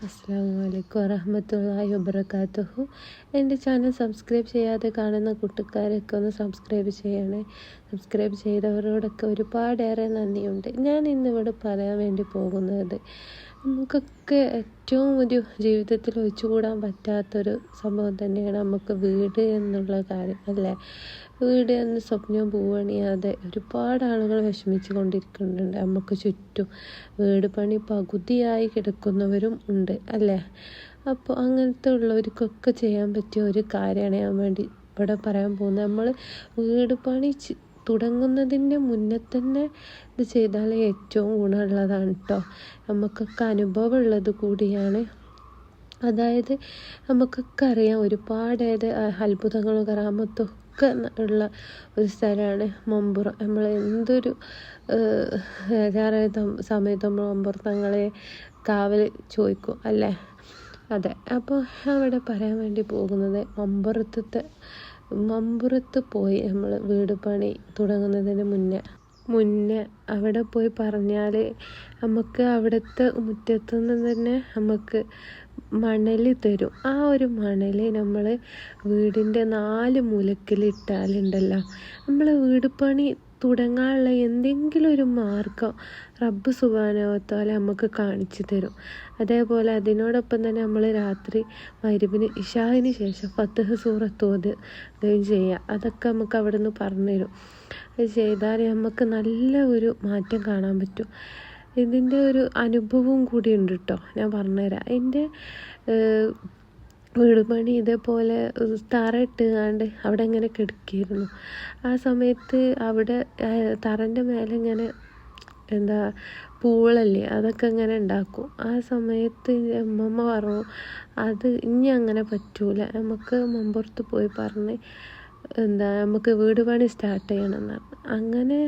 അസ്സലാമു വറഹ്മത്തുള്ളാഹി വബറകാതുഹു. എൻ്റെ ചാനൽ സബ്സ്ക്രൈബ് ചെയ്യാതെ കാണുന്ന കൂട്ടുകാരൊക്കെ ഒന്ന് സബ്സ്ക്രൈബ് ചെയ്യണേ. സബ്സ്ക്രൈബ് ചെയ്തവരോടൊക്കെ ഒരുപാടേറെ നന്ദിയുണ്ട്. ഞാൻ ഇന്നിവിടെ പറയാൻ വേണ്ടി പോകുന്നത് നമുക്കൊക്കെ ഏറ്റവും ഒരു ജീവിതത്തിൽ ഒഴിച്ചുകൂടാൻ പറ്റാത്തൊരു സംഭവം തന്നെയാണ് നമുക്ക് വീട് എന്നുള്ള കാര്യം, അല്ലേ? വീട് എന്ന സ്വപ്നം പൂവണിയാതെ ഒരുപാട് ആളുകൾ വിഷമിച്ച് കൊണ്ടിരിക്കുന്നുണ്ട്. നമുക്ക് ചുറ്റും വീട് പണി പകുതിയായി കിടക്കുന്നവരും ഉണ്ട്, അല്ലേ? അപ്പോൾ അങ്ങനത്തെ ഉള്ളവർക്കൊക്കെ ചെയ്യാൻ പറ്റിയ ഒരു കാര്യമാണ് ഞാൻ വേണ്ടി ഇവിടെ പറയാൻ പോകുന്നത്. നമ്മൾ വീട് പണി തുടങ്ങുന്നതിൻ്റെ മുന്നേ തന്നെ ഇത് ചെയ്താൽ ഏറ്റവും ഗുണമുള്ളതാണ് കേട്ടോ. നമുക്കൊക്കെ അനുഭവമുള്ളത് കൂടിയാണ്. അതായത് നമുക്കൊക്കെ അറിയാം ഒരുപാട് അത്ഭുതങ്ങളും കറാമത്തും ഒക്കെ ഉള്ള ഒരു സ്ഥലമാണ് മമ്പുറം. നമ്മൾ എന്തൊരു സമയത്ത് നമ്മൾ മമ്പുറത്തങ്ങളെ കാവൽ ചോദിക്കും, അല്ലേ? അതെ. അപ്പോൾ അവിടെ പറയാൻ വേണ്ടി പോകുന്നത് മമ്പുറത്ത് പോയി നമ്മൾ വീട് പണി തുടങ്ങുന്നതിന് മുന്നേ അവിടെ പോയി പറഞ്ഞാൽ നമുക്ക് അവിടുത്തെ മുറ്റത്തുനിന്ന് തന്നെ നമുക്ക് മണൽ തരും. ആ ഒരു മണൽ നമ്മൾ വീടിൻ്റെ 4 മൂലക്കിലിട്ടാലുണ്ടല്ലോ, നമ്മൾ വീട് പണി തുടങ്ങാനുള്ള എന്തെങ്കിലും ഒരു മാർഗം റബ്ബ് സുബ്ഹാനഹു വ തആല നമുക്ക് കാണിച്ചു തരും. അതേപോലെ അതിനോടൊപ്പം തന്നെ നമ്മൾ രാത്രി മഗ്‌രിബിന് ഇശാഇന് ശേഷം ഫത്ഹ് സൂറത്ത് ഓതുകയും ചെയ്യുക. അതൊക്കെ നമുക്ക് അവിടെ നിന്ന് പറഞ്ഞു തരും. അത് ചെയ്താൽ നമുക്ക് നല്ല ഒരു മാറ്റം കാണാൻ പറ്റും. ഇതിൻ്റെ ഒരു അനുഭവവും കൂടി ഉണ്ട് കേട്ടോ, ഞാൻ പറഞ്ഞുതരാം. എൻ്റെ വീട് പണി ഇതേപോലെ തറ ഇട്ടുകൊണ്ട് അവിടെ ഇങ്ങനെ കിടക്കിയിരുന്നു. ആ സമയത്ത് അവിടെ തറൻ്റെ മേലെ ഇങ്ങനെ പൂളല്ലേ, അതൊക്കെ ഇങ്ങനെ ഉണ്ടാക്കും. ആ സമയത്ത് അമ്മമ്മ പറഞ്ഞു അത് ഇനി അങ്ങനെ പറ്റൂല, നമുക്ക് മമ്പുറത്ത് പോയി പറഞ്ഞ് നമുക്ക് വീട് പണി സ്റ്റാർട്ട് ചെയ്യണമെന്ന് പറഞ്ഞു.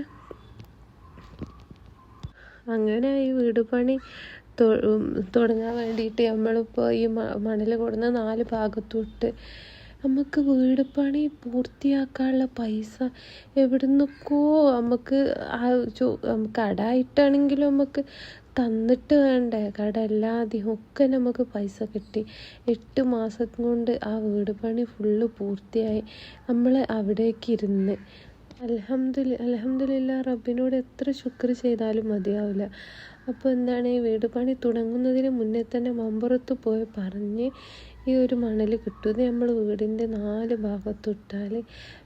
അങ്ങനെ ഈ വീട് പണി തുടങ്ങാൻ വേണ്ടിയിട്ട് നമ്മളിപ്പോൾ ഈ മണൽ കൊടുന്ന 4 ഭാഗത്തോട്ട് നമുക്ക് വീട് പണി പൂർത്തിയാക്കാനുള്ള പൈസ എവിടെ നിന്നൊക്കെ നമുക്ക് കടമായിട്ടാണെങ്കിലും നമുക്ക് തന്നിട്ട് വേണ്ടേ, കട അല്ലാതെയും ഒക്കെ നമുക്ക് പൈസ കിട്ടി. 8 മാസം കൊണ്ട് ആ വീട് പണി ഫുള്ള് പൂർത്തിയായി. നമ്മൾ അവിടേക്ക് ഇരുന്ന് അൽഹംദുലില്ലാ റബ്ബിനോട് എത്ര ശുക്ർ ചെയ്താലും മതിയാവില്ല. അപ്പോൾ ഈ വീട് പണി തുടങ്ങുന്നതിന് മുന്നേ തന്നെ മമ്പുറത്ത് പോയി പറഞ്ഞ് ഈ ഒരു മണൽ കിട്ടും. ഇത് നമ്മൾ വീടിൻ്റെ 4 ഭാഗത്തിട്ടാൽ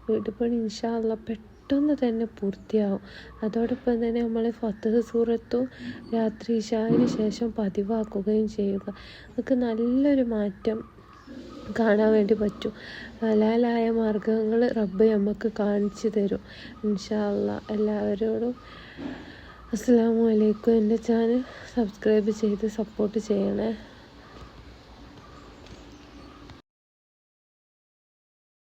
വീട് പണി ഇൻഷാ അല്ലാഹ് പെട്ടെന്ന് തന്നെ പൂർത്തിയാവും. അതോടൊപ്പം തന്നെ നമ്മൾ ഫത്ഹ് സൂറത്തും രാത്രി ഇശാഇന് ശേഷം പതിവാക്കുകയും ചെയ്യുക. നമുക്ക് നല്ലൊരു മാറ്റം കാണാൻ വേണ്ടി പറ്റും. ഹലാലായ മാർഗങ്ങൾ റബ്ബ് നമുക്ക് കാണിച്ചു തരും ഇൻഷാ അല്ലാഹ്. എല്ലാവരോടും അസ്സലാമു അലൈക്കും. എൻ്റെ ചാനൽ സബ്സ്ക്രൈബ് ചെയ്ത് സപ്പോർട്ട് ചെയ്യണേ.